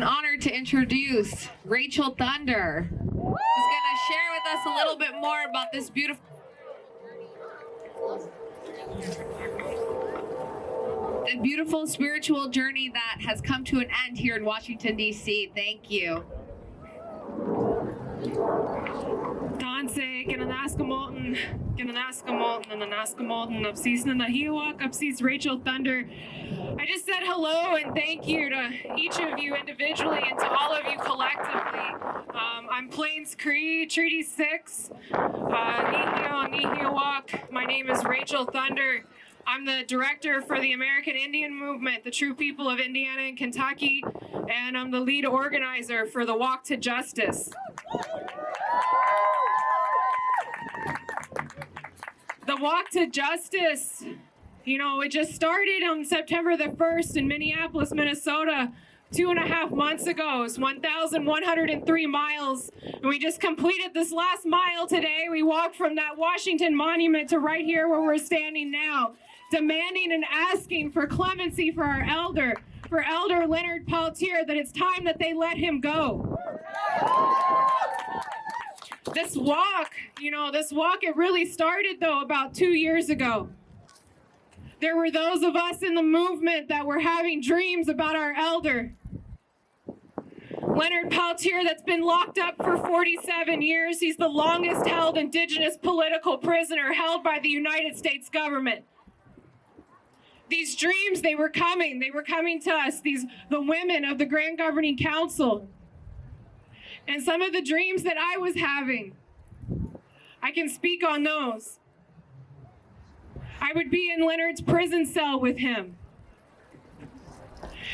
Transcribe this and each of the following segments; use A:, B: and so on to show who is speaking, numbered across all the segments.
A: an honor to introduce Rachel Thunder, who's going to share with us a little bit more about this beautiful spiritual journey that has come to an end here in Washington, D.C. Thank you.
B: Danse, Gananaskamoten, Upseas Nanahiwak, Upseas Rachel Thunder. I just said hello and thank you to each of you individually and to all of you collectively. I'm Plains Cree, Treaty 6, Nihiwak. My name is Rachel Thunder. I'm the director for the American Indian Movement, the True People of Indiana and Kentucky, and I'm the lead organizer for the Walk to Justice. The Walk to Justice, you know, it just started on September the 1st in Minneapolis, Minnesota, 2.5 months ago. It's 1,103 miles, and we just completed this last mile today. We walked from that Washington Monument to right here where we're standing now, demanding and asking for clemency for our elder, for Elder Leonard Peltier, that it's time that they let him go. This walk, it really started, though, about 2 years ago. There were those of us in the movement that were having dreams about our elder, Leonard Peltier, that's been locked up for 47 years. He's the longest held Indigenous political prisoner held by the United States government. These dreams, they were coming to us, the women of the Grand Governing Council. And some of the dreams that I was having, I can speak on those. I would be in Leonard's prison cell with him.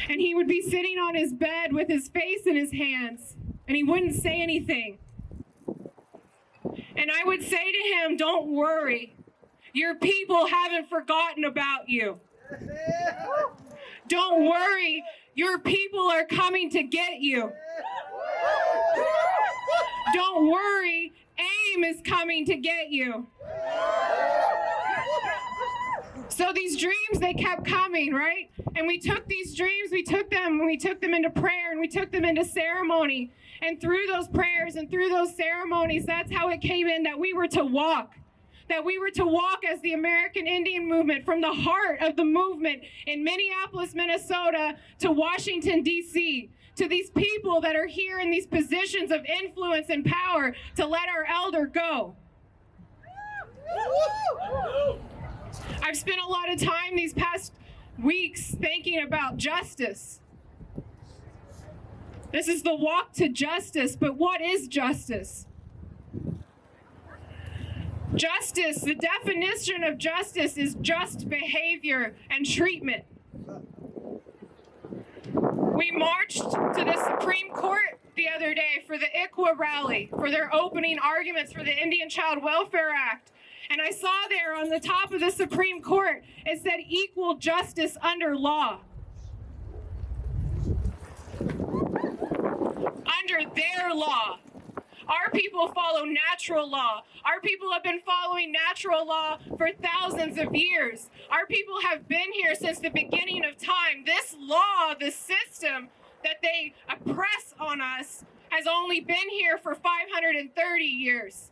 B: And he would be sitting on his bed with his face in his hands, and he wouldn't say anything. And I would say to him, "Don't worry, your people haven't forgotten about you. Don't worry, your people are coming to get you. Don't worry, AIM is coming to get you." So these dreams, they kept coming, right? And we took these dreams, we took them into prayer, and we took them into ceremony. And through those prayers and through those ceremonies, that's how it came in that we were to walk. That we were to walk as the American Indian Movement from the heart of the movement in Minneapolis, Minnesota to Washington, D.C., to these people that are here in these positions of influence and power to let our elder go. I've spent a lot of time these past weeks thinking about justice. This is the walk to justice, but what is justice? Justice, the definition of justice is just behavior and treatment. We marched to the Supreme Court the other day for the ICWA rally, for their opening arguments for the Indian Child Welfare Act. And I saw there on the top of the Supreme Court, it said equal justice under law. Under their law. Our people follow natural law. Our people have been following natural law for thousands of years. Our people have been here since the beginning of time. This law, the system that they oppress on us, has only been here for 530 years.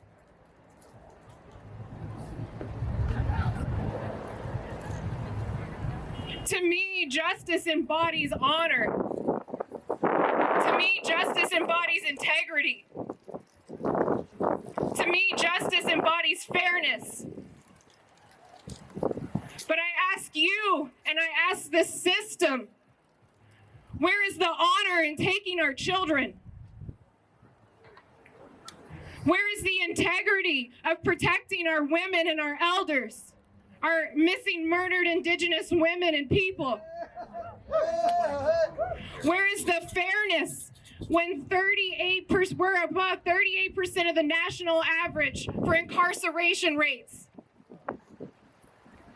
B: To me, justice embodies honor. To me, justice embodies integrity. To me, justice embodies fairness. But I ask you, and I ask the system, where is the honor in taking our children? Where is the integrity of protecting our women and our elders? Our missing, murdered Indigenous women and people? Where is the fairness when we're above 38% of the national average for incarceration rates?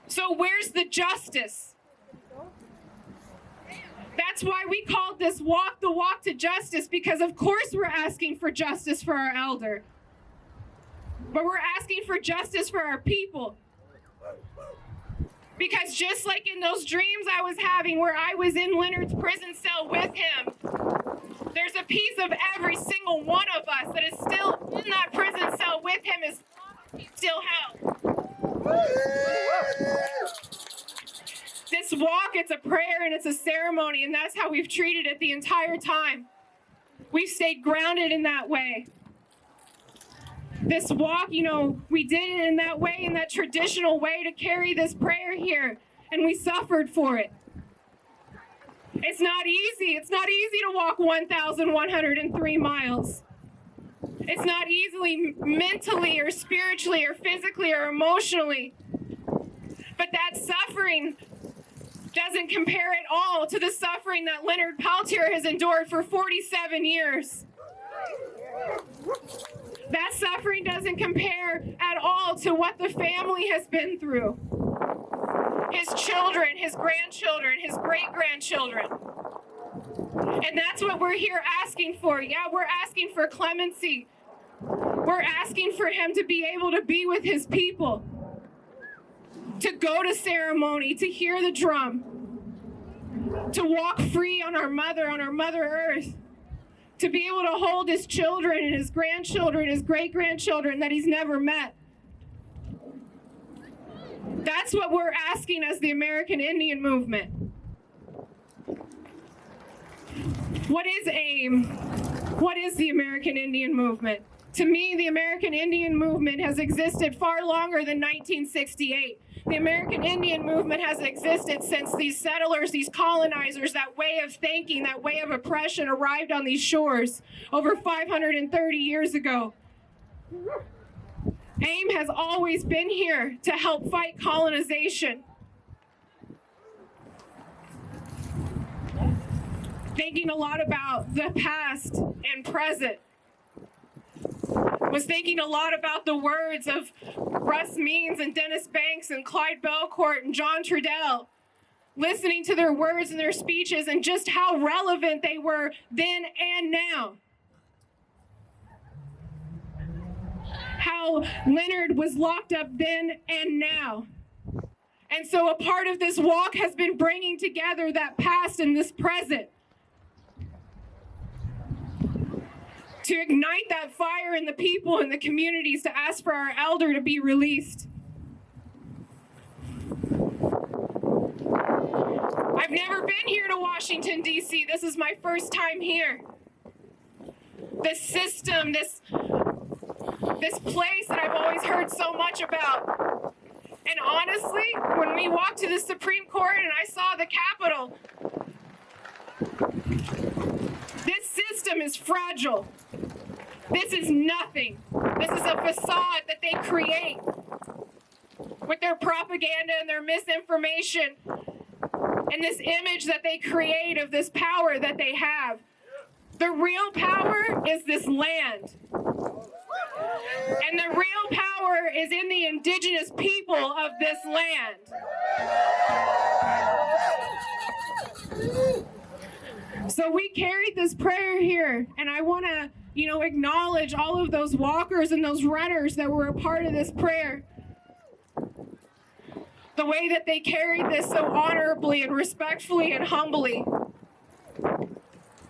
B: So where's the justice? That's why we called this walk the walk to justice, because of course we're asking for justice for our elder. But we're asking for justice for our people. Because just like in those dreams I was having where I was in Leonard's prison cell with him, piece of every single one of us that is still in that prison cell with him as long as he's still held. This walk, it's a prayer and it's a ceremony, and that's how we've treated it the entire time. We've stayed grounded in that way. This walk, we did it in that way, in that traditional way to carry this prayer here, and we suffered for it. It's not easy. It's not easy to walk 1,103 miles. It's not easily mentally or spiritually or physically or emotionally. But that suffering doesn't compare at all to the suffering that Leonard Peltier has endured for 47 years. That suffering doesn't compare at all to what the family has been through. His children, his grandchildren, his great-grandchildren. And that's what we're here asking for. Yeah, we're asking for clemency. We're asking for him to be able to be with his people, to go to ceremony, to hear the drum, to walk free on our Mother Earth, to be able to hold his children and his grandchildren, his great-grandchildren that he's never met. That's what we're asking as the American Indian movement. What is AIM? What is the American Indian movement? To me, the American Indian movement has existed far longer than 1968. The American Indian movement has existed since these settlers, these colonizers, that way of thinking, that way of oppression arrived on these shores over 530 years ago. AIM has always been here to help fight colonization. Thinking a lot about the past and present. Was thinking a lot about the words of Russ Means and Dennis Banks and Clyde Belcourt and John Trudell. Listening to their words and their speeches and just how relevant they were then and now. How Leonard was locked up then and now. And so a part of this walk has been bringing together that past and this present. To ignite that fire in the people and the communities, to ask for our elder to be released. I've never been here to Washington, D.C. This is my first time here. This system, this place that I've always heard so much about. And honestly, when we walked to the Supreme Court and I saw the Capitol, this system is fragile. This is nothing. This is a facade that they create with their propaganda and their misinformation and this image that they create of this power that they have. The real power is this land. And the real power is in the indigenous people of this land. So we carried this prayer here, and I want to, acknowledge all of those walkers and those runners that were a part of this prayer. The way that they carried this so honorably and respectfully and humbly.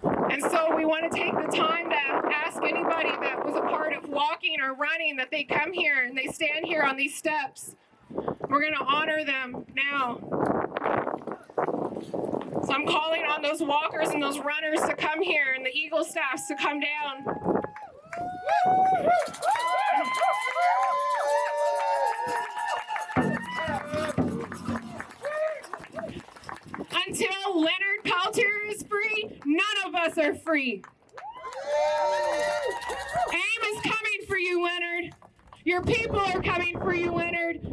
B: And so we want to take the time to ask anybody that was a part of walking or running that they come here and they stand here on these steps. We're going to honor them now. So I'm calling on those walkers and those runners to come here and the Eagle staffs to come down. Until Leonard Peltier is free, none of us are free. AIM is coming for you, Leonard. Your people are coming for you, Leonard.